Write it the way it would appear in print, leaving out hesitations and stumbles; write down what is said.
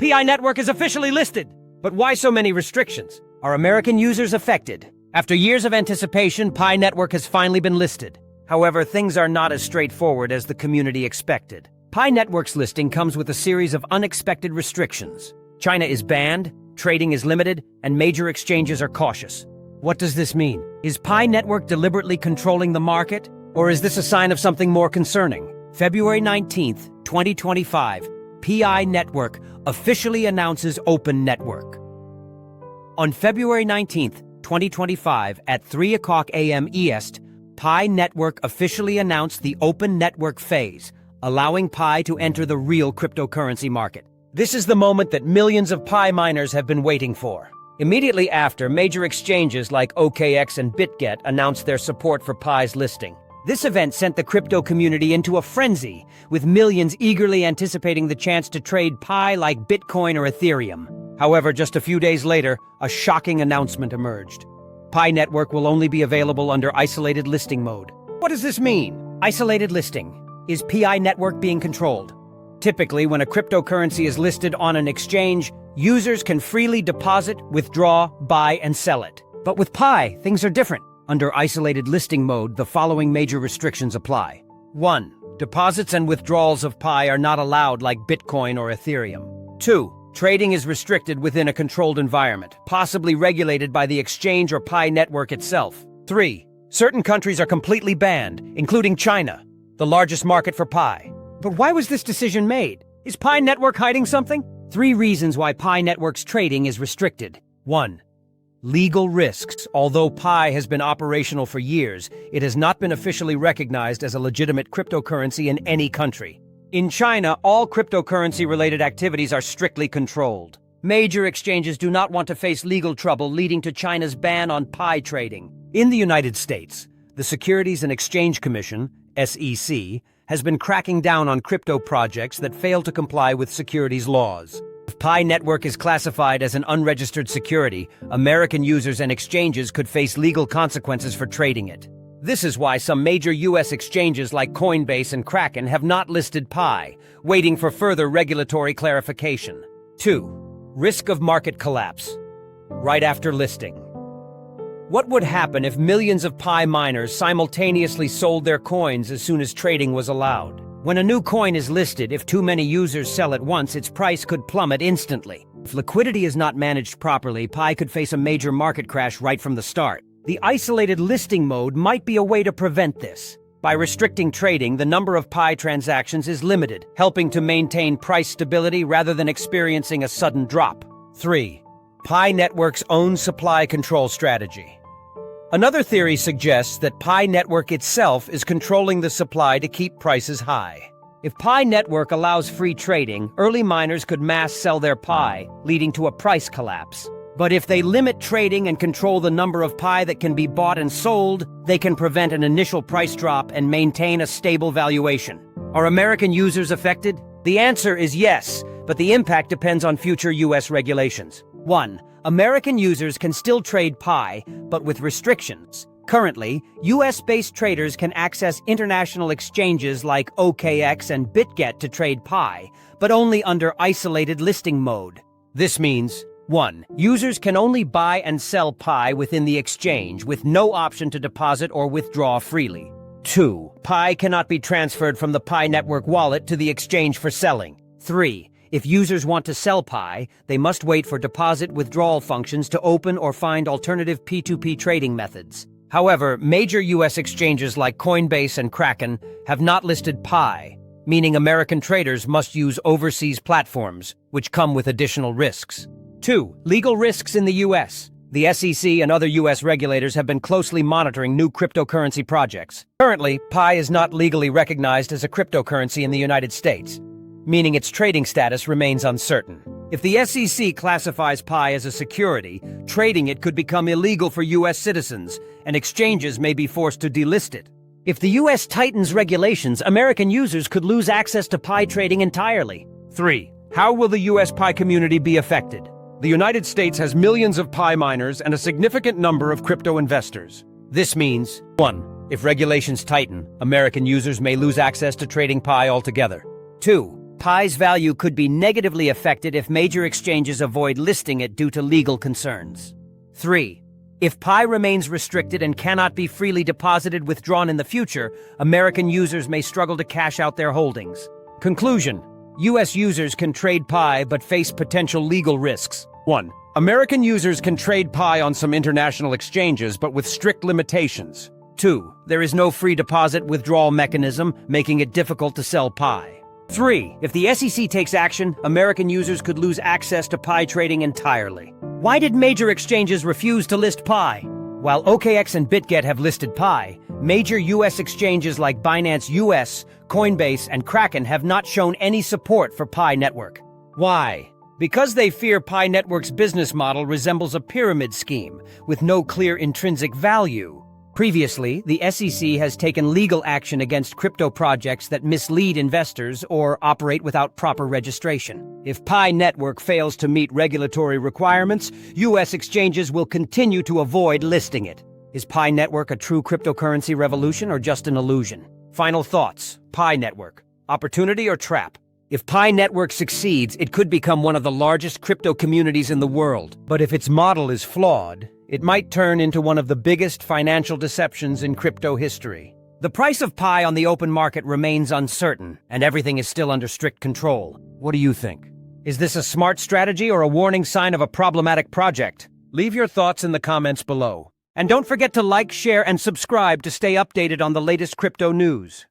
PI Network is officially listed! But why so many restrictions? Are American users affected? After years of anticipation, Pi Network has finally been listed. However, things are not as straightforward as the community expected. Pi Network's listing comes with a series of unexpected restrictions. China is banned, trading is limited, and major exchanges are cautious. What does this mean? Is Pi Network deliberately controlling the market? Or is this a sign of something more concerning? February 19th, 2025, Pi Network officially announces Open Network. On February 19th, 2025, at 3 o'clock AM EST, Pi Network officially announced the Open Network phase, allowing Pi to enter the real cryptocurrency market. This is the moment that millions of Pi miners have been waiting for. Immediately after, major exchanges like OKX and Bitget announced their support for Pi's listing. This event sent the crypto community into a frenzy, with millions eagerly anticipating the chance to trade Pi like Bitcoin or Ethereum. However, just a few days later, a shocking announcement emerged. Pi Network will only be available under isolated listing mode. What does this mean? Isolated listing. Is Pi Network being controlled? Typically, when a cryptocurrency is listed on an exchange, users can freely deposit, withdraw, buy, and sell it. But with Pi, things are different. Under isolated listing mode, the following major restrictions apply. 1. Deposits and withdrawals of Pi are not allowed like Bitcoin or Ethereum. 2. Trading is restricted within a controlled environment, possibly regulated by the exchange or Pi Network itself. 3. Certain countries are completely banned, including China, the largest market for Pi. But why was this decision made? Is Pi Network hiding something? 3 reasons why Pi Network's trading is restricted. 1. Legal risks. Although Pi has been operational for years, it has not been officially recognized as a legitimate cryptocurrency in any country. In China, all cryptocurrency-related activities are strictly controlled. Major exchanges do not want to face legal trouble, leading to China's ban on Pi trading. In the United States, the Securities and Exchange Commission, SEC, has been cracking down on crypto projects that fail to comply with securities laws. If Pi Network is classified as an unregistered security, American users and exchanges could face legal consequences for trading it. This is why some major U.S. exchanges like Coinbase and Kraken have not listed Pi, waiting for further regulatory clarification. 2. Risk of market collapse. Right after listing. What would happen if millions of Pi miners simultaneously sold their coins as soon as trading was allowed? When a new coin is listed, if too many users sell at once, its price could plummet instantly. If liquidity is not managed properly, Pi could face a major market crash right from the start. The isolated listing mode might be a way to prevent this. By restricting trading, the number of Pi transactions is limited, helping to maintain price stability rather than experiencing a sudden drop. 3. Pi Network's own supply control strategy. Another theory suggests that Pi Network itself is controlling the supply to keep prices high. If Pi Network allows free trading, early miners could mass sell their Pi, leading to a price collapse. But if they limit trading and control the number of Pi that can be bought and sold, they can prevent an initial price drop and maintain a stable valuation. Are American users affected? The answer is yes, but the impact depends on future U.S. regulations. 1. American users can still trade Pi, but with restrictions. Currently, US-based traders can access international exchanges like OKX and Bitget to trade Pi, but only under isolated listing mode. This means, 1. Users can only buy and sell Pi within the exchange, with no option to deposit or withdraw freely. 2. Pi cannot be transferred from the Pi Network wallet to the exchange for selling. 3. If users want to sell Pi, they must wait for deposit-withdrawal functions to open or find alternative P2P trading methods. However, major U.S. exchanges like Coinbase and Kraken have not listed Pi, meaning American traders must use overseas platforms, which come with additional risks. 2. Legal risks in the U.S. The SEC and other U.S. regulators have been closely monitoring new cryptocurrency projects. Currently, Pi is not legally recognized as a cryptocurrency in the United States, meaning its trading status remains uncertain. If the SEC classifies Pi as a security, trading it could become illegal for U.S. citizens, and exchanges may be forced to delist it. If the U.S. tightens regulations, American users could lose access to Pi trading entirely. 3. How will the U.S. Pi community be affected? The United States has millions of Pi miners and a significant number of crypto investors. This means, 1. If regulations tighten, American users may lose access to trading Pi altogether. 2. Pi's value could be negatively affected if major exchanges avoid listing it due to legal concerns. 3. If Pi remains restricted and cannot be freely deposited, withdrawn in the future, American users may struggle to cash out their holdings. Conclusion: U.S. users can trade Pi but face potential legal risks. 1. American users can trade Pi on some international exchanges but with strict limitations. 2. There is no free deposit withdrawal mechanism, making it difficult to sell Pi. 3. If the SEC takes action, American users could lose access to Pi trading entirely. Why did major exchanges refuse to list Pi? While OKX and Bitget have listed Pi, major U.S. exchanges like Binance US, Coinbase, and Kraken have not shown any support for Pi Network. Why? Because they fear Pi Network's business model resembles a pyramid scheme, with no clear intrinsic value. Previously, the SEC has taken legal action against crypto projects that mislead investors or operate without proper registration. If Pi Network fails to meet regulatory requirements, U.S. exchanges will continue to avoid listing it. Is Pi Network a true cryptocurrency revolution or just an illusion? Final thoughts. Pi Network. Opportunity or trap? If Pi Network succeeds, it could become one of the largest crypto communities in the world. But if its model is flawed, it might turn into one of the biggest financial deceptions in crypto history. The price of Pi on the open market remains uncertain, and everything is still under strict control. What do you think? Is this a smart strategy or a warning sign of a problematic project? Leave your thoughts in the comments below. And don't forget to like, share, and subscribe to stay updated on the latest crypto news.